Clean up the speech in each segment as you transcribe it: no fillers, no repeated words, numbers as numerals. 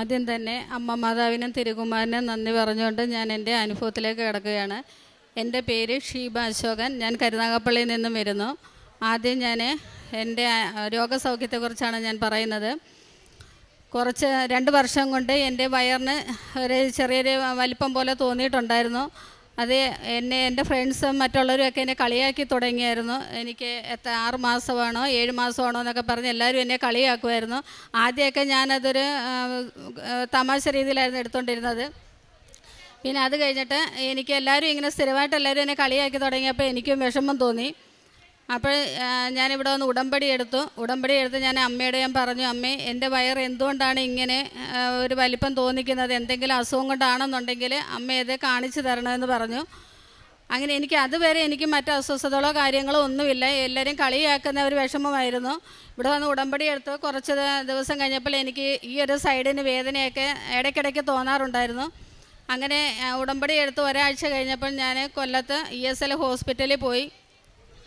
ആദ്യം തന്നെ അമ്മ മാതാവിനും തിരുകുമാരനും നന്ദി പറഞ്ഞുകൊണ്ട് ഞാൻ എൻ്റെ അനുഭവത്തിലേക്ക് കിടക്കുകയാണ്. എൻ്റെ പേര് ഷീബ അശോകൻ. ഞാൻ കരുനാഗപ്പള്ളിയിൽ നിന്നും വരുന്നു. ആദ്യം ഞാൻ എൻ്റെ രോഗസൗഖ്യത്തെക്കുറിച്ചാണ് ഞാൻ പറയുന്നത്. 2 വർഷം കൊണ്ട് എൻ്റെ വയറിന് ഒരു ചെറിയൊരു വലിപ്പം പോലെ തോന്നിയിട്ടുണ്ടായിരുന്നു. അത് എൻ്റെ ഫ്രണ്ട്സും മറ്റുള്ളവരും ഒക്കെ എന്നെ കളിയാക്കി തുടങ്ങിയായിരുന്നു. എനിക്ക് 6 മാസമാണോ 7 മാസമാണോ എന്നൊക്കെ പറഞ്ഞ് എല്ലാവരും എന്നെ കളിയാക്കുമായിരുന്നു. ആദ്യമൊക്കെ ഞാനതൊരു തമാശ രീതിയിലായിരുന്നു എടുത്തുകൊണ്ടിരുന്നത്. പിന്നെ അത് കഴിഞ്ഞിട്ട് എനിക്ക് എല്ലാവരും ഇങ്ങനെ സ്ഥിരമായിട്ട് എല്ലാവരും എന്നെ കളിയാക്കി തുടങ്ങിയപ്പോൾ എനിക്കും വിഷമം തോന്നി. അപ്പോൾ ഞാനിവിടെ വന്ന് ഉടമ്പടി എടുത്ത് ഞാൻ അമ്മയോട് പറഞ്ഞു, അമ്മേ എൻ്റെ വയറ് എന്തുകൊണ്ടാണ് ഇങ്ങനെ ഒരു വലിപ്പം തോന്നിക്കുന്നത്, എന്തെങ്കിലും അസുഖം കൊണ്ടാണെന്നുണ്ടെങ്കിൽ അമ്മ ഇത് കാണിച്ചു തരണമെന്ന് പറഞ്ഞു. അങ്ങനെ അതുവരെ എനിക്ക് മറ്റ് അസ്വസ്ഥതകളോ കാര്യങ്ങളോ ഒന്നുമില്ല. എല്ലാവരും കളിയാക്കുന്ന ഒരു വിഷമമായിരുന്നു. ഇവിടെ വന്ന് ഉടമ്പടി എടുത്ത് കുറച്ച് ദിവസം കഴിഞ്ഞപ്പോൾ എനിക്ക് ഈ ഒരു സൈഡിന് വേദനയൊക്കെ ഇടയ്ക്കിടയ്ക്ക് തോന്നാറുണ്ടായിരുന്നു. അങ്ങനെ ഉടമ്പടി എടുത്ത് ഒരാഴ്ച കഴിഞ്ഞപ്പോൾ ഞാൻ കൊല്ലത്ത് ESL ഹോസ്പിറ്റലിൽ പോയി.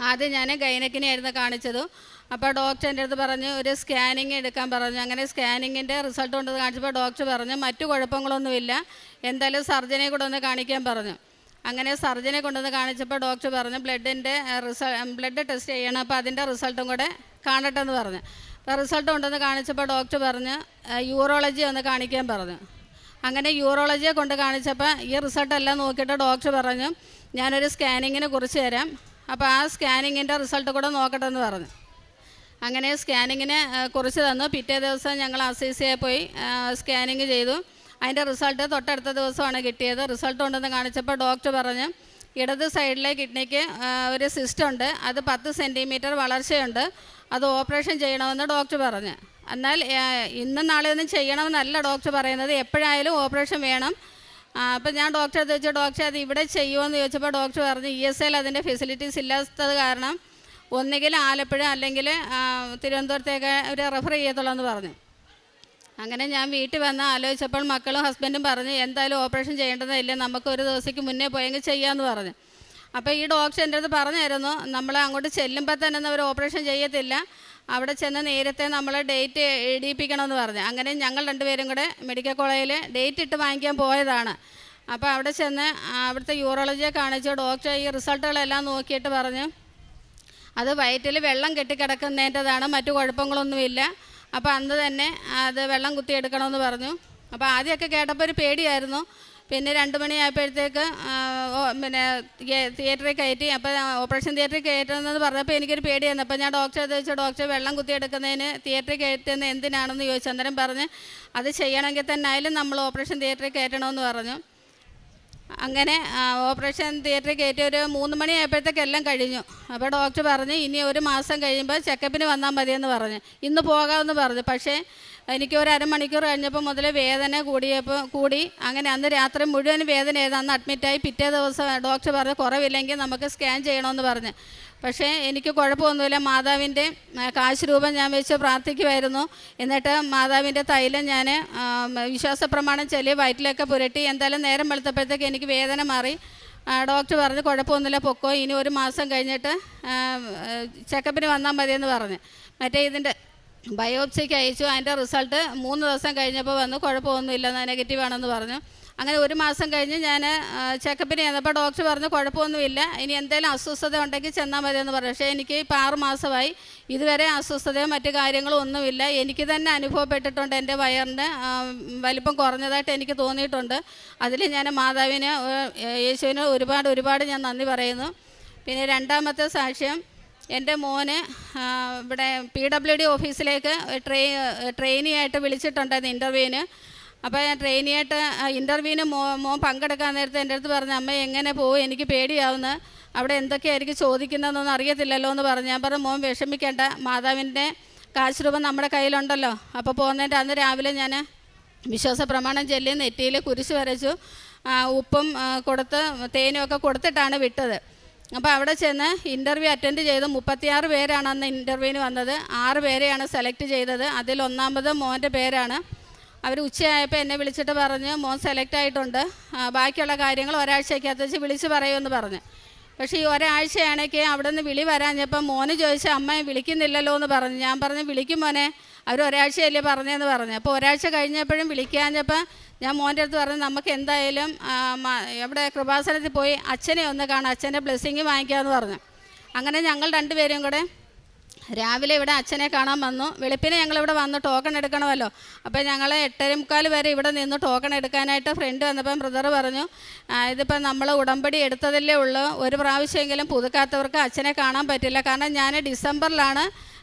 ആദ്യം ഞാൻ ഗൈനക്കിനെയായിരുന്നു കാണിച്ചത്. അപ്പോൾ ഡോക്ടർ എൻ്റെ അടുത്ത് പറഞ്ഞു ഒരു സ്കാനിങ് എടുക്കാൻ പറഞ്ഞു. അങ്ങനെ സ്കാനിങ്ങിൻ്റെ റിസൾട്ട് കൊണ്ടത് കാണിച്ചപ്പോൾ ഡോക്ടർ പറഞ്ഞു മറ്റു കുഴപ്പങ്ങളൊന്നുമില്ല, എന്തായാലും സർജനെ കൂടെ ഒന്ന് കാണിക്കാൻ പറഞ്ഞു. അങ്ങനെ സർജനെ കൊണ്ടുവന്ന് കാണിച്ചപ്പോൾ ഡോക്ടർ പറഞ്ഞു ബ്ലഡ് ടെസ്റ്റ് ചെയ്യണം, അപ്പോൾ അതിൻ്റെ റിസൾട്ടും കൂടെ കാണട്ടെ എന്ന് പറഞ്ഞു. അപ്പോൾ റിസൾട്ട് കൊണ്ടുവന്ന് കാണിച്ചപ്പോൾ ഡോക്ടർ പറഞ്ഞു യൂറോളജി ഒന്ന് കാണിക്കാൻ പറഞ്ഞു. അങ്ങനെ യൂറോളജിയെ കൊണ്ട് കാണിച്ചപ്പോൾ ഈ റിസൾട്ടെല്ലാം നോക്കിയിട്ട് ഡോക്ടർ പറഞ്ഞു ഞാനൊരു സ്കാനിങ്ങിനെ കുറിച്ച് തരാം, അപ്പോൾ ആ സ്കാനിങ്ങിൻ്റെ റിസൾട്ട് കൂടെ നോക്കട്ടെ എന്ന് പറഞ്ഞു. അങ്ങനെ സ്കാനിങ്ങിനെ കുറിച്ച് തന്നു. പിറ്റേ ദിവസം ഞങ്ങൾ അസീസിയെ പോയി സ്കാനിങ് ചെയ്തു. അതിൻ്റെ റിസൾട്ട് തൊട്ടടുത്ത ദിവസമാണ് കിട്ടിയത്. റിസൾട്ട് ഉണ്ടെന്ന് കാണിച്ചപ്പോൾ ഡോക്ടർ പറഞ്ഞു ഇടത് സൈഡിലെ കിഡ്നിക്ക് ഒരു സിസ്റ്റ് ഉണ്ട്, അത് 10 സെൻറ്റിമീറ്റർ വളർച്ചയുണ്ട്, അത് ഓപ്പറേഷൻ ചെയ്യണമെന്ന് ഡോക്ടർ പറഞ്ഞു. എന്നാൽ ഇന്നും നാളെ ഒന്നും ചെയ്യണമെന്നല്ല ഡോക്ടർ പറയുന്നത്, എപ്പോഴായാലും ഓപ്പറേഷൻ വേണം. അപ്പോൾ ഞാൻ ഡോക്ടറെ ചോദിച്ചു ഡോക്ടർ അത് ഇവിടെ ചെയ്യുമോയെന്ന് ചോദിച്ചപ്പോൾ ഡോക്ടർ പറഞ്ഞു ESL അതിൻ്റെ ഫെസിലിറ്റീസ് ഇല്ലാത്തത് കാരണം ഒന്നുകിൽ ആലപ്പുഴ അല്ലെങ്കിൽ തിരുവനന്തപുരത്തേക്ക് ഒരു റെഫർ ചെയ്യത്തുള്ളൂ എന്ന് പറഞ്ഞു. അങ്ങനെ ഞാൻ വീട്ടിൽ വന്ന് ആലോചിച്ചപ്പോൾ മക്കളും ഹസ്ബൻഡും പറഞ്ഞു എന്തായാലും ഓപ്പറേഷൻ ചെയ്യേണ്ടതില്ല, നമുക്ക് ഒരു ദിവസത്തേക്ക് മുന്നേ പോയെങ്കിൽ ചെയ്യാമെന്ന് പറഞ്ഞു. അപ്പോൾ ഈ ഡോക്ടർ എൻ്റെ അടുത്ത് പറഞ്ഞായിരുന്നു നമ്മൾ അങ്ങോട്ട് ചെല്ലുമ്പോൾ തന്നെ അവർ ഓപ്പറേഷൻ ചെയ്യത്തില്ല, അവിടെ ചെന്ന് നേരത്തെ നമ്മൾ ഡേറ്റ് എഴുതിപ്പിക്കണമെന്ന് പറഞ്ഞു. അങ്ങനെ ഞങ്ങൾ 2 പേരും കൂടെ മെഡിക്കൽ കോളേജിൽ ഡേറ്റ് ഇട്ട് വാങ്ങിക്കാൻ പോയതാണ്. അപ്പോൾ അവിടെ ചെന്ന് അവിടുത്തെ യൂറോളജിയെ കാണിച്ചു. ഡോക്ടർ ഈ റിസൾട്ടുകളെല്ലാം നോക്കിയിട്ട് പറഞ്ഞു അത് വയറ്റിൽ വെള്ളം കെട്ടിക്കിടക്കുന്നതിൻ്റെതാണ്, മറ്റു കുഴപ്പങ്ങളൊന്നുമില്ല. അപ്പോൾ അന്ന് തന്നെ അത് വെള്ളം കുത്തിയെടുക്കണമെന്ന് പറഞ്ഞു. അപ്പോൾ ആദ്യമൊക്കെ കേട്ടപ്പോൾ ഒരു പേടിയായിരുന്നു. പിന്നെ 2 മണിയായപ്പോഴത്തേക്ക് തിയേറ്ററിൽ കയറ്റി. അപ്പോൾ ഓപ്പറേഷൻ തിയേറ്ററിൽ കയറ്റുന്നത് പറഞ്ഞപ്പോൾ എനിക്കൊരു പേടിയായിരുന്നു. അപ്പോൾ ഞാൻ ഡോക്ടറെ ചോദിച്ചു ഡോക്ടർ വെള്ളം കുത്തിയെടുക്കുന്നതിന് തിയേറ്ററിൽ കയറ്റുന്നത് എന്തിനാണെന്ന് ചോദിച്ചു. അന്നേരം പറഞ്ഞ് അത് ചെയ്യണമെങ്കിൽ തന്നെ ആയാലും നമ്മൾ ഓപ്പറേഷൻ തിയേറ്ററിൽ കയറ്റണമെന്ന് പറഞ്ഞു. അങ്ങനെ ഓപ്പറേഷൻ തിയേറ്ററിൽ കയറ്റി ഒരു 3 മണിയായപ്പോഴത്തേക്ക് എല്ലാം കഴിഞ്ഞു. അപ്പോൾ ഡോക്ടർ പറഞ്ഞു ഇനി 1 മാസം കഴിയുമ്പോൾ ചെക്കപ്പിന് വന്നാൽ മതിയെന്ന് പറഞ്ഞു. ഇന്ന് പോകാമെന്ന് പറഞ്ഞു. പക്ഷേ എനിക്ക് ഒരു അരമണിക്കൂർ കഴിഞ്ഞപ്പോൾ മുതൽ വേദന കൂടി. അങ്ങനെ അന്ന് രാത്രി മുഴുവൻ വേദനയായിരുന്നു. അന്ന് അഡ്മിറ്റായി. പിറ്റേ ദിവസം ഡോക്ടർ പറഞ്ഞു കുറവില്ലെങ്കിൽ നമുക്ക് സ്കാൻ ചെയ്യണമെന്ന് പറഞ്ഞു. പക്ഷേ എനിക്ക് കുഴപ്പമൊന്നുമില്ല. മാതാവിൻ്റെ കാശ് രൂപം ഞാൻ വെച്ച് പ്രാർത്ഥിക്കുമായിരുന്നു. എന്നിട്ട് മാതാവിൻ്റെ തൈലം ഞാൻ വിശ്വാസ പ്രമാണം ചൊല്ലി വയറ്റിലൊക്കെ പുരട്ടി. എന്തായാലും നേരം വെളുത്തപ്പോഴത്തേക്ക് എനിക്ക് വേദന മാറി. ഡോക്ടർ പറഞ്ഞു കുഴപ്പമൊന്നുമില്ല, പൊക്കോ, ഇനി 1 മാസം കഴിഞ്ഞിട്ട് ചെക്കപ്പിന് വന്നാൽ മതിയെന്ന് പറഞ്ഞു. മറ്റേ ഇതിൻ്റെ ബയോപ്സിക്ക് അയച്ചു. അതിൻ്റെ റിസൾട്ട് 3 ദിവസം കഴിഞ്ഞപ്പോൾ വന്നു, കുഴപ്പമൊന്നുമില്ല, നെഗറ്റീവാണെന്ന് പറഞ്ഞു. അങ്ങനെ 1 മാസം കഴിഞ്ഞ് ഞാൻ ചെക്കപ്പിന് ചെന്നപ്പോൾ ഡോക്ടർ പറഞ്ഞു കുഴപ്പമൊന്നുമില്ല, ഇനി എന്തെങ്കിലും അസ്വസ്ഥത ഉണ്ടെങ്കിൽ ചെന്നാൽ മതിയെന്ന് പറഞ്ഞു. പക്ഷേ എനിക്ക് ഇപ്പോൾ 6 മാസമായി, ഇതുവരെ അസ്വസ്ഥതയോ മറ്റു കാര്യങ്ങളോ ഒന്നുമില്ല. എനിക്ക് തന്നെ അനുഭവപ്പെട്ടിട്ടുണ്ട് എൻ്റെ വയറിന് വലിപ്പം കുറഞ്ഞതായിട്ട് എനിക്ക് തോന്നിയിട്ടുണ്ട്. അതിൽ ഞാൻ മാതാവിന് യേശുവിന് ഒരുപാട് ഞാൻ നന്ദി പറയുന്നു. പിന്നെ രണ്ടാമത്തെ സാക്ഷ്യം, എൻ്റെ മോന് ഇവിടെ PWD ഓഫീസിലേക്ക് ട്രെയിനിയായിട്ട് വിളിച്ചിട്ടുണ്ടായിരുന്നു ഇൻ്റർവ്യൂവിന്. അപ്പോൾ ഞാൻ ട്രെയിനിയായിട്ട് ഇൻ്റർവ്യൂവിന് മോൻ പങ്കെടുക്കാൻ നേരത്തെ എൻ്റെ അടുത്ത് പറഞ്ഞു അമ്മ എങ്ങനെ പോകും, എനിക്ക് പേടിയാവുന്നു, അവിടെ എന്തൊക്കെയായിരിക്കും ചോദിക്കുന്നതെന്നൊന്നും അറിയത്തില്ലല്ലോ എന്ന് പറഞ്ഞു. ഞാൻ പറഞ്ഞു മോൻ വിഷമിക്കേണ്ട, മാതാവിൻ്റെ കാശ് രൂപം നമ്മുടെ കയ്യിലുണ്ടല്ലോ. അപ്പോൾ പോകുന്നതിൻ്റെ അന്ന് രാവിലെ ഞാൻ വിശ്വാസ പ്രമാണം ചൊല്ലി നെറ്റിയിൽ കുരിശ് വരച്ചു, ഉപ്പും കൊടുത്ത് തേനുമൊക്കെ കൊടുത്തിട്ടാണ് വിട്ടത്. അപ്പോൾ അവിടെ ചെന്ന് ഇൻ്റർവ്യൂ അറ്റൻഡ് ചെയ്ത് 36 പേരാണ് അന്ന് ഇൻ്റർവ്യൂവിന് വന്നത്. 6 പേരെയാണ് സെലക്ട് ചെയ്തത്. അതിൽ 1ാമത് മോൻ്റെ പേരാണ്. അവർ ഉച്ചയായപ്പോൾ എന്നെ വിളിച്ചിട്ട് പറഞ്ഞു മോൻ സെലക്ട് ആയിട്ടുണ്ട്, ബാക്കിയുള്ള കാര്യങ്ങൾ ഒരാഴ്ചയ്ക്കകത്ത് വെച്ച് വിളിച്ച് പറയുമെന്ന് പറഞ്ഞു. പക്ഷേ ഈ ഒരാഴ്ചയാണെങ്കിൽ അവിടെ നിന്ന് വിളി വരാഞ്ഞപ്പോൾ മോന് ചോദിച്ചാൽ അമ്മയെ വിളിക്കുന്നില്ലല്ലോ എന്ന് പറഞ്ഞു. ഞാൻ പറഞ്ഞു വിളിക്കും മോനെ, അവർ ഒരാഴ്ചയല്ലേ പറഞ്ഞതെന്ന് പറഞ്ഞു. അപ്പോൾ ഒരാഴ്ച കഴിഞ്ഞപ്പോഴും വിളിക്കാഞ്ഞപ്പോൾ ഞാൻ മോൻ്റെ അടുത്ത് പറഞ്ഞു നമുക്ക് എന്തായാലും അവിടെ കൃപാസനത്തിൽ പോയി അച്ഛനെ ഒന്ന് കാണാം, അച്ഛൻ്റെ ബ്ലെസ്സിങ് വാങ്ങിക്കാമെന്ന് പറഞ്ഞു. അങ്ങനെ ഞങ്ങൾ രണ്ടുപേരും കൂടെ രാവിലെ ഇവിടെ അച്ഛനെ കാണാൻ വന്നു. വെളുപ്പിനെ ഞങ്ങളിവിടെ വന്ന് ടോക്കൺ എടുക്കണമല്ലോ. അപ്പോൾ ഞങ്ങൾ 8:45 വരെ ഇവിടെ നിന്ന് ടോക്കൺ എടുക്കാനായിട്ട് ഫ്രണ്ട് വന്നപ്പം ബ്രദർ പറഞ്ഞു ഇതിപ്പോൾ നമ്മൾ ഉടമ്പടി എടുത്തതല്ലേ ഉള്ളൂ, ഒരു പ്രാവശ്യമെങ്കിലും പുതുക്കാത്തവർക്ക് അച്ഛനെ കാണാൻ പറ്റില്ല. കാരണം ഞാൻ ഡിസംബറിലാണ്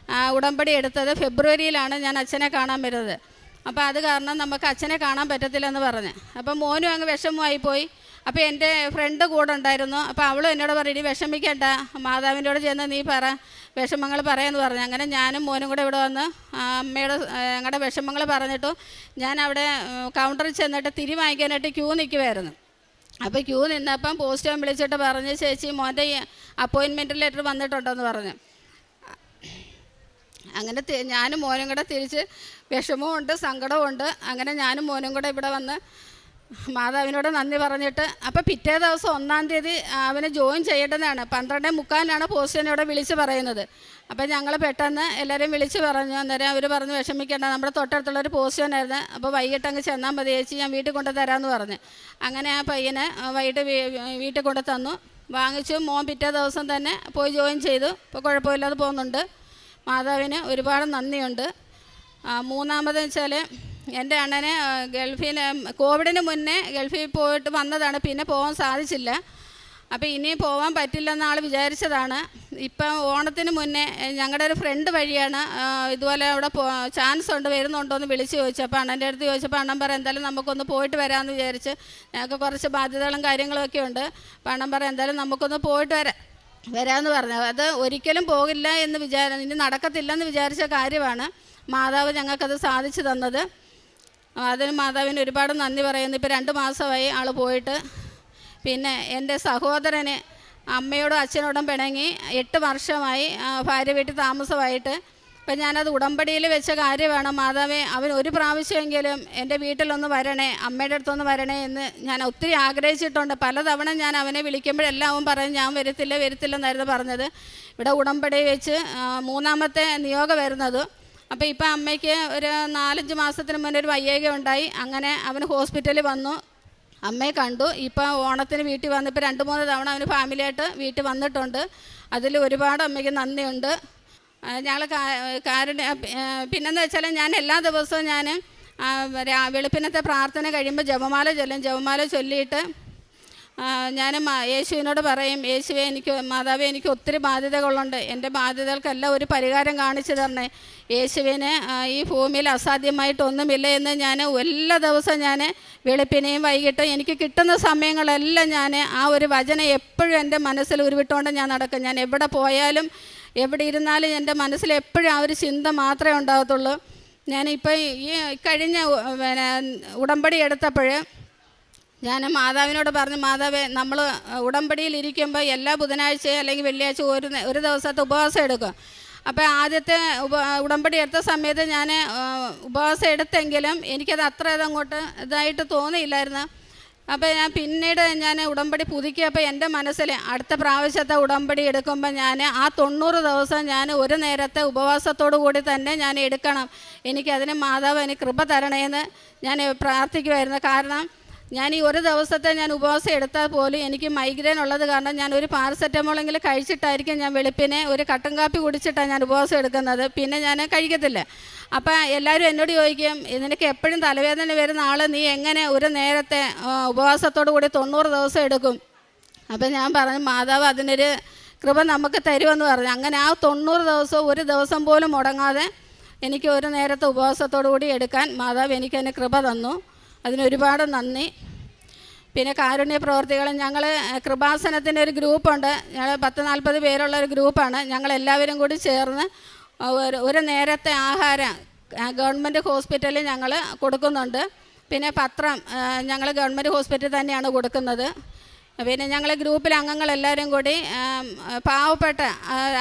ഉടമ്പടി എടുത്തത്, ഫെബ്രുവരിയിലാണ് ഞാൻ അച്ഛനെ കാണാൻ വരുന്നത്. അപ്പോൾ അത് കാരണം നമുക്ക് അച്ഛനെ കാണാൻ പറ്റത്തില്ലെന്ന് പറഞ്ഞ്. അപ്പം മോനും അങ്ങ് വിഷമമായിപ്പോയി. അപ്പോൾ എൻ്റെ ഫ്രണ്ട് കൂടെ ഉണ്ടായിരുന്നു. അപ്പോൾ അവളും എന്നോട് പറഞ്ഞു ഇനി വിഷമിക്കേണ്ട, മാതാവിൻ്റെ ചെന്ന് നീ പറ, വിഷമങ്ങൾ പറയാമെന്ന് പറഞ്ഞു. അങ്ങനെ ഞാനും മോനും കൂടെ ഇവിടെ വന്ന് അമ്മയുടെ ഞങ്ങളുടെ വിഷമങ്ങൾ പറഞ്ഞിട്ടു ഞാൻ അവിടെ കൗണ്ടറിൽ ചെന്നിട്ട് തിരി വാങ്ങിക്കാനായിട്ട് ക്യൂ നിൽക്കുമായിരുന്നു. അപ്പോൾ ക്യൂ നിന്നപ്പം പോസ്റ്റ്മാൻ വിളിച്ചിട്ട് പറഞ്ഞ് ചേച്ചി മോൻ്റെ അപ്പോയിൻമെൻറ്റ് ലെറ്റർ വന്നിട്ടുണ്ടെന്ന് പറഞ്ഞു. അങ്ങനെ ഞാനും മോനും കൂടെ തിരിച്ച് വിഷമവുമുണ്ട് സങ്കടവുമുണ്ട്. അങ്ങനെ ഞാനും മോനും കൂടെ ഇവിടെ വന്ന് മാതാവിനോട് നന്ദി പറഞ്ഞിട്ട് അപ്പോൾ പിറ്റേ ദിവസം 1-ാം തീയതി അവനെ ജോയിൻ ചെയ്യേണ്ടതാണ്. 12:45 പോസ്റ്റ്മാനോട് വിളിച്ച് പറയുന്നത്. അപ്പോൾ ഞങ്ങൾ പെട്ടെന്ന് എല്ലാവരെയും വിളിച്ച് പറഞ്ഞു. അന്നേരം അവർ പറഞ്ഞു വിഷമിക്കേണ്ട, നമ്മുടെ തൊട്ടടുത്തുള്ളൊരു പോസ്റ്റ്മാനായിരുന്നു. അപ്പോൾ വൈകിട്ട് അങ്ങ് ചെന്നാൽ മതി ചേച്ചി, ഞാൻ വീട്ടിൽ കൊണ്ട് തരാമെന്ന് പറഞ്ഞു. അങ്ങനെ ആ പയ്യനെ വൈകിട്ട് വീട്ടിൽ കൊണ്ട് തന്നു, വാങ്ങിച്ചു. മോൻ പിറ്റേ ദിവസം തന്നെ പോയി ജോയിൻ ചെയ്തു. ഇപ്പോൾ കുഴപ്പമില്ലാതെ പോകുന്നുണ്ട്. മാതാവിന് ഒരുപാട് നന്ദിയുണ്ട്. മൂന്നാമതെന്ന് വെച്ചാൽ എൻ്റെ അണ്ണന് കോവിഡിന് മുന്നേ ഗൾഫിൽ പോയിട്ട് വന്നതാണ്, പിന്നെ പോകാൻ സാധിച്ചില്ല. അപ്പോൾ ഇനി പോകാൻ പറ്റില്ലെന്ന് ആൾ വിചാരിച്ചതാണ്. ഇപ്പം ഓണത്തിന് മുന്നേ ഞങ്ങളുടെ ഒരു ഫ്രണ്ട് വഴിയാണ് ഇതുപോലെ അവിടെ ചാൻസ് ഉണ്ട് വരുന്നുണ്ടോ എന്ന് വിളിച്ച് ചോദിച്ചു. അപ്പോൾ അണ്ണൻ്റെ അടുത്ത് ചോദിച്ചപ്പോൾ അണ്ണൻ പറ എന്തായാലും നമുക്കൊന്ന് പോയിട്ട് വരാമെന്ന് വിചാരിച്ച്, ഞങ്ങൾക്ക് കുറച്ച് ബാധ്യതകളും കാര്യങ്ങളൊക്കെ ഉണ്ട്. അപ്പോൾ അണ്ണൻ പറ എന്തായാലും നമുക്കൊന്ന് പോയിട്ട് വരാമെന്ന് പറഞ്ഞു. അത് ഒരിക്കലും പോകില്ല എന്ന് ഇനി നടക്കത്തില്ലെന്ന് വിചാരിച്ച കാര്യമാണ്. മാതാവ് ഞങ്ങൾക്കത് സാധിച്ചു തന്നത്. അതിന് മാതാവിന് ഒരുപാട് നന്ദി പറയുന്നു. ഇപ്പോൾ 2 മാസമായി ആൾ പോയിട്ട്. പിന്നെ എൻ്റെ സഹോദരന് അമ്മയോടും അച്ഛനോടും പിണങ്ങി 8 വർഷമായി ഭാര്യ വീട്ടിൽ താമസമായിട്ട്. അപ്പം ഞാനത് ഉടമ്പടിയിൽ വെച്ച കാര്യമാണ്. മാതാവേ അവൻ ഒരു പ്രാവശ്യമെങ്കിലും എൻ്റെ വീട്ടിലൊന്ന് വരണേ, അമ്മയുടെ അടുത്തൊന്ന് വരണേ എന്ന് ഞാൻ ഒത്തിരി ആഗ്രഹിച്ചിട്ടുണ്ട്. പലതവണ ഞാൻ അവനെ വിളിക്കുമ്പോഴെല്ലാം അവൻ പറയും ഞാൻ വരത്തില്ലെന്നായിരുന്നു പറഞ്ഞത്. ഇവിടെ ഉടമ്പടി വെച്ച് 3-ാമത്തെ നിയോഗം വരുന്നത്. അപ്പോൾ ഇപ്പം അമ്മയ്ക്ക് ഒരു 4-5 മാസത്തിന് മുന്നേ ഒരു വയ്യായ്ക ഉണ്ടായി. അങ്ങനെ അവന് ഹോസ്പിറ്റലിൽ വന്നു, അമ്മയെ കണ്ടു. ഇപ്പോൾ ഓണത്തിന് വീട്ടിൽ വന്ന് ഇപ്പോൾ 2-3 തവണ അവന് ഫാമിലിയായിട്ട് വീട്ടിൽ വന്നിട്ടുണ്ട്. അതിൽ ഒരുപാട് അമ്മയ്ക്ക് നന്ദിയുണ്ട്. ഞങ്ങൾ പിന്നെന്ന് വെച്ചാൽ ഞാൻ എല്ലാ ദിവസവും ഞാൻ വെളുപ്പിനത്തെ പ്രാർത്ഥന കഴിയുമ്പോൾ ജപമാല ചൊല്ലിയിട്ട് ഞാൻ യേശുവിനോട് പറയും യേശുവേ മാതാവേ എനിക്ക് ഒത്തിരി ബാധ്യതകളുണ്ട്, എൻ്റെ ബാധ്യതകൾക്കെല്ലാം ഒരു പരിഹാരം കാണിച്ചു തരണേ. യേശുവിന് ഈ ഭൂമിയിൽ അസാധ്യമായിട്ടൊന്നുമില്ല എന്ന് ഞാൻ എല്ലാ ദിവസവും ഞാൻ വെളുപ്പിനെയും വൈകിട്ടും എനിക്ക് കിട്ടുന്ന സമയങ്ങളെല്ലാം ഞാൻ ആ ഒരു വചനം എപ്പോഴും എൻ്റെ മനസ്സിൽ ഉരുവിട്ടുകൊണ്ട് ഞാൻ നടക്കും. ഞാൻ എവിടെ പോയാലും എവിടെ ഇരുന്നാലും എൻ്റെ മനസ്സിൽ എപ്പോഴും ആ ഒരു ചിന്ത മാത്രമേ ഉണ്ടാകത്തുള്ളൂ. ഞാനിപ്പോൾ ഈ കഴിഞ്ഞ ഉടമ്പടി എടുത്തപ്പോൾ ഞാൻ മാതാവിനോട് പറഞ്ഞു മാതാവേ നമ്മൾ ഉടമ്പടിയിലിരിക്കുമ്പോൾ എല്ലാ ബുധനാഴ്ചയും അല്ലെങ്കിൽ വെള്ളിയാഴ്ച ഒരു ദിവസത്തെ ഉപവാസം എടുക്കും. അപ്പോൾ ആദ്യത്തെ ഉടമ്പടി എടുത്ത സമയത്ത് ഞാൻ ഉപവാസം എടുത്തെങ്കിലും എനിക്കത് അത്ര ഇതങ്ങോട്ട് ഇതായിട്ട് തോന്നിയില്ലായിരുന്നു. അപ്പോൾ പിന്നീട് ഞാൻ ഉടമ്പടി പുതുക്കിയപ്പോൾ എൻ്റെ മനസ്സിൽ അടുത്ത പ്രാവശ്യത്തെ ഉടമ്പടി എടുക്കുമ്പോൾ ഞാൻ ആ 90 ദിവസം ഞാൻ ഒരു നേരത്തെ ഉപവാസത്തോടു കൂടി തന്നെ ഞാൻ എടുക്കണം, എനിക്കതിന് മാതാവ് എനിക്ക് കൃപ തരണേന്ന് ഞാൻ പ്രാർത്ഥിക്കുമായിരുന്നു. കാരണം ഞാൻ ഈ ഒരു ദിവസത്തെ ഞാൻ ഉപവാസം എടുത്താൽ പോലും എനിക്ക് മൈഗ്രെയിൻ ഉള്ളത് കാരണം ഞാൻ ഒരു പാരസെറ്റമോളെങ്കിലും കഴിച്ചിട്ടായിരിക്കും ഞാൻ വെളുപ്പിനെ ഒരു കട്ടൻ കാപ്പി കുടിച്ചിട്ടാണ് ഞാൻ ഉപവാസം എടുക്കുന്നത്, പിന്നെ ഞാൻ കഴിക്കത്തില്ല. അപ്പം എല്ലാവരും എന്നോട് ചോദിക്കും നിനക്ക് എപ്പോഴും തലവേദന വരുന്ന ആൾ നീ എങ്ങനെ ഒരു നേരത്തെ ഉപവാസത്തോടു കൂടി 90 ദിവസം എടുക്കും? അപ്പം ഞാൻ പറഞ്ഞു മാതാവ് അതിനൊരു കൃപ നമുക്ക് തരുമെന്ന് പറഞ്ഞു. അങ്ങനെ ആ 90 ദിവസവും ഒരു ദിവസം പോലും മുടങ്ങാതെ എനിക്ക് ഒരു നേരത്തെ ഉപവാസത്തോടു കൂടി എടുക്കാൻ മാതാവ് എനിക്കതിന് കൃപ തന്നു. അതിനൊരുപാട് നന്ദി. പിന്നെ കാരുണ്യ പ്രവർത്തികൾ ഞങ്ങൾ കൃപാസനത്തിൻ്റെ ഒരു ഗ്രൂപ്പുണ്ട്. ഞങ്ങൾ 10-40 പേരുള്ള ഒരു ഗ്രൂപ്പാണ്. ഞങ്ങളെല്ലാവരും കൂടി ചേർന്ന് ഒരു നേരത്തെ ആഹാരം ഗവൺമെൻറ് ഹോസ്പിറ്റലിൽ ഞങ്ങൾ കൊടുക്കുന്നുണ്ട്. പിന്നെ പത്രം ഞങ്ങൾ ഗവൺമെൻറ് ഹോസ്പിറ്റലിൽ തന്നെയാണ് കൊടുക്കുന്നത്. പിന്നെ ഞങ്ങൾ ഗ്രൂപ്പിലെ അംഗങ്ങളെല്ലാവരും കൂടി പാവപ്പെട്ട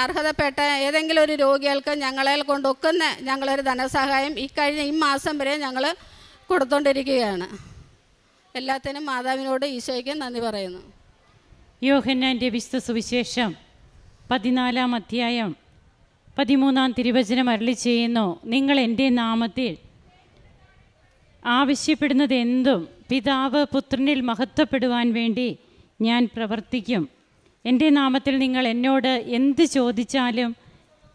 അർഹതപ്പെട്ട ഏതെങ്കിലും ഒരു രോഗികൾക്ക് ഞങ്ങളെ കൊണ്ടൊക്കുന്ന ഞങ്ങളൊരു ധനസഹായം ഈ മാസം വരെ ഞങ്ങൾ കൊടുത്തുകൊണ്ടിരിക്കുകയാണ്. എല്ലാത്തിനും മാതാവിനോട് ഈശോയ്ക്ക് നന്ദി പറയുന്നു. യോഹന്നാൻ്റെ വിശുദ്ധ സുവിശേഷം 14-ാം അധ്യായം 13-ാം തിരുവചനം അരുളി ചെയ്യുന്നു, നിങ്ങൾ എൻ്റെ നാമത്തിൽ ആവശ്യപ്പെടുന്നത് എന്തും പിതാവ് പുത്രനിൽ മഹത്വപ്പെടുവാൻ വേണ്ടി ഞാൻ പ്രവർത്തിക്കും. എൻ്റെ നാമത്തിൽ നിങ്ങൾ എന്നോട് എന്ത് ചോദിച്ചാലും,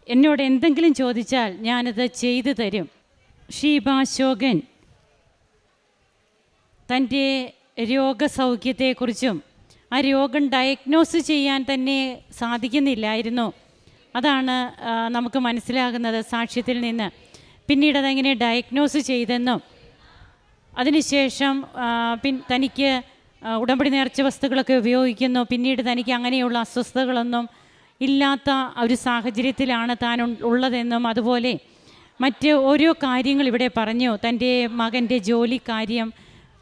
എന്നോട് എന്തെങ്കിലും ചോദിച്ചാൽ ഞാനത് ചെയ്തു തരും. ഷീബ അശോകൻ തൻ്റെ രോഗസൗഖ്യത്തെക്കുറിച്ചും ആ രോഗം ഡയഗ്നോസ് ചെയ്യാൻ തന്നെ സാധിക്കുന്നില്ലായിരുന്നു. അതാണ് നമുക്ക് മനസ്സിലാകുന്നത് സാക്ഷ്യത്തിൽ നിന്ന്. പിന്നീട് അതെങ്ങനെ ഡയഗ്നോസ് ചെയ്തെന്നും അതിനുശേഷം തനിക്ക് ഉടമ്പടി നേർച്ച വസ്തുക്കളൊക്കെ ഉപയോഗിക്കുന്നു. പിന്നീട് തനിക്ക് അങ്ങനെയുള്ള അസ്വസ്ഥതകളൊന്നും ഇല്ലാത്ത ഒരു സാഹചര്യത്തിലാണ് താൻ ഉള്ളതെന്നും അതുപോലെ മറ്റ് ഓരോ കാര്യങ്ങൾ ഇവിടെ പറഞ്ഞു. തൻ്റെ മകൻ്റെ ജോലി കാര്യം,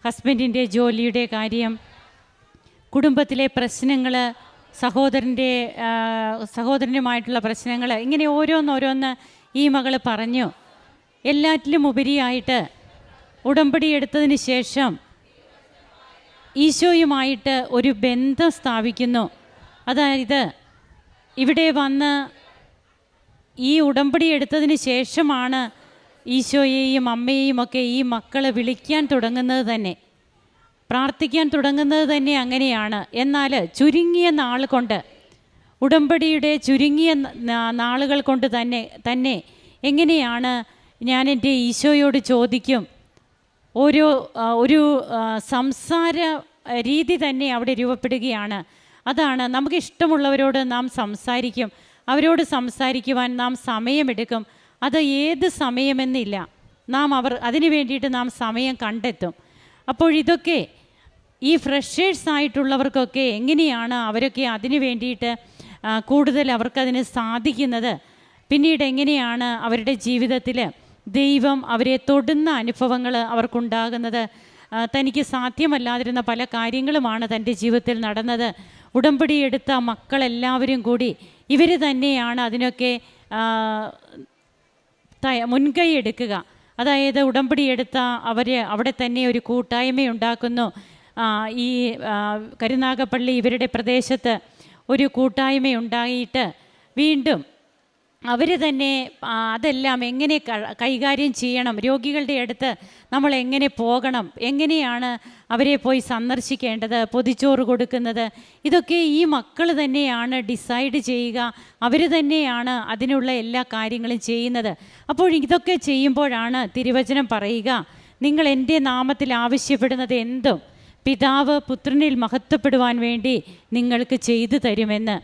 ഹസ്ബൻഡിൻ്റെ ജോലിയുടെ കാര്യം, കുടുംബത്തിലെ പ്രശ്നങ്ങൾ, സഹോദരനുമായിട്ടുള്ള പ്രശ്നങ്ങൾ, ഇങ്ങനെ ഓരോന്നോരോന്ന് ഈ മകൾ പറഞ്ഞു. എല്ലാറ്റിലും ഉപരിയായിട്ട് ഉടമ്പടി എടുത്തതിന് ശേഷം ഈശോയുമായിട്ട് ഒരു ബന്ധം സ്ഥാപിക്കുന്നു. അതായത് ഇവിടെ വന്ന് ഈ ഉടമ്പടി എടുത്തതിന് ശേഷമാണ് ഈശോയെയും അമ്മയെയും ഒക്കെ ഈ മക്കൾ വിളിക്കാൻ തുടങ്ങുന്നത് തന്നെ, പ്രാർത്ഥിക്കാൻ തുടങ്ങുന്നത് തന്നെ അങ്ങനെയാണ്. എന്നാൽ ചുരുങ്ങിയ നാൾ കൊണ്ട്, ഉടമ്പടിയുടെ ചുരുങ്ങിയ നാളുകൾ കൊണ്ട് തന്നെ എങ്ങനെയാണ് ഞാൻ എൻ്റെ ഈശോയോട് ചോദിക്കും. ഒരു സംസാര രീതി തന്നെ അവിടെ രൂപപ്പെടുകയാണ്. അതാണ് നമുക്ക് ഇഷ്ടമുള്ളവരോട് നാം സംസാരിക്കും, അവരോട് സംസാരിക്കുവാൻ നാം സമയമെടുക്കും. അത് ഏത് സമയമെന്നില്ല, അതിനു വേണ്ടിയിട്ട് നാം സമയം കണ്ടെത്തും. അപ്പോൾ ഇതൊക്കെ ഈ ഫ്രഷേഴ്സ് ആയിട്ടുള്ളവർക്കൊക്കെ എങ്ങനെയാണ് അവരൊക്കെ അതിനു വേണ്ടിയിട്ട് കൂടുതൽ അവർക്കതിന് സാധിക്കുന്നത്, പിന്നീട് എങ്ങനെയാണ് അവരുടെ ജീവിതത്തിൽ ദൈവം അവരെ തൊടുന്ന അനുഭവങ്ങൾ അവർക്കുണ്ടാകുന്നത്. തനിക്ക് സാധ്യമല്ലാതിരുന്ന പല കാര്യങ്ങളുമാണ് തൻ്റെ ജീവിതത്തിൽ നടന്നത്. ഉടമ്പടി എടുത്ത മക്കളെല്ലാവരും കൂടി ഇവർ തന്നെയാണ് അതിനൊക്കെ മുൻകൈ എടുക്കുക. അതായത് ഉടമ്പടി എടുത്ത അവിടെ തന്നെ ഒരു കൂട്ടായ്മ ഉണ്ടാക്കുന്നു. ഈ കരുനാഗപ്പള്ളി ഇവരുടെ പ്രദേശത്ത് ഒരു കൂട്ടായ്മ ഉണ്ടായിട്ട് വീണ്ടും അവർ തന്നെ അതെല്ലാം എങ്ങനെ കൈകാര്യം ചെയ്യണം, രോഗികളുടെ അടുത്ത് നമ്മൾ എങ്ങനെ പോകണം, എങ്ങനെയാണ് അവരെ പോയി സന്ദർശിക്കേണ്ടത്, പൊതിച്ചോറ് കൊടുക്കുന്നത്, ഇതൊക്കെ ഈ മക്കൾ തന്നെയാണ് ഡിസൈഡ് ചെയ്യുക. അവർ തന്നെയാണ് അതിനുള്ള എല്ലാ കാര്യങ്ങളും ചെയ്യുന്നത്. അപ്പോൾ ഇതൊക്കെ ചെയ്യുമ്പോഴാണ് തിരുവചനം പറയുക, നിങ്ങൾ എൻ്റെ നാമത്തിൽ ആവശ്യപ്പെടുന്നത് എന്തും പിതാവ് പുത്രനിൽ മഹത്വപ്പെടുവാൻ വേണ്ടി നിങ്ങൾക്ക് ചെയ്തു തരുമെന്ന്.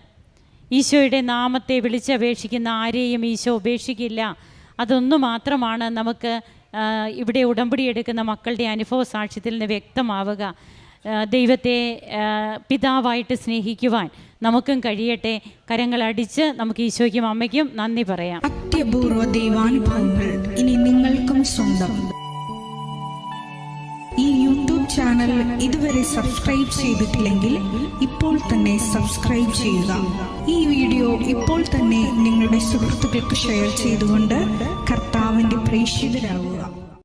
ഈശോയുടെ നാമത്തെ വിളിച്ചപേക്ഷിക്കുന്ന ആരെയും ഈശോ ഉപേക്ഷിക്കില്ല. അതൊന്നു മാത്രമാണ് നമുക്ക് ഇവിടെ ഉടമ്പടി എടുക്കുന്ന മക്കളുടെ അനുഭവ സാക്ഷ്യത്തിൽ നിന്ന് വ്യക്തമാവുക. ദൈവത്തെ പിതാവായിട്ട് സ്നേഹിക്കുവാൻ നമുക്കും കഴിയട്ടെ. കരങ്ങളടിച്ച് നമുക്ക് ഈശോയ്ക്കും അമ്മയ്ക്കും നന്ദി പറയാം. അത്യപൂർവ ദൈവാനുഭവങ്ങൾ ഇനി നിങ്ങൾക്കും സ്വന്തം. ഈ യൂട്യൂബ് ചാനൽ ഇതുവരെ സബ്സ്ക്രൈബ് ചെയ്തിട്ടില്ലെങ്കിൽ ഇപ്പോൾ തന്നെ സബ്സ്ക്രൈബ് ചെയ്യുക. ഈ വീഡിയോ ഇപ്പോൾ തന്നെ നിങ്ങളുടെ സുഹൃത്തുക്കൾക്ക് ഷെയർ ചെയ്തുകൊണ്ട് കർത്താവിൻ്റെ പ്രേക്ഷിതരാകുക.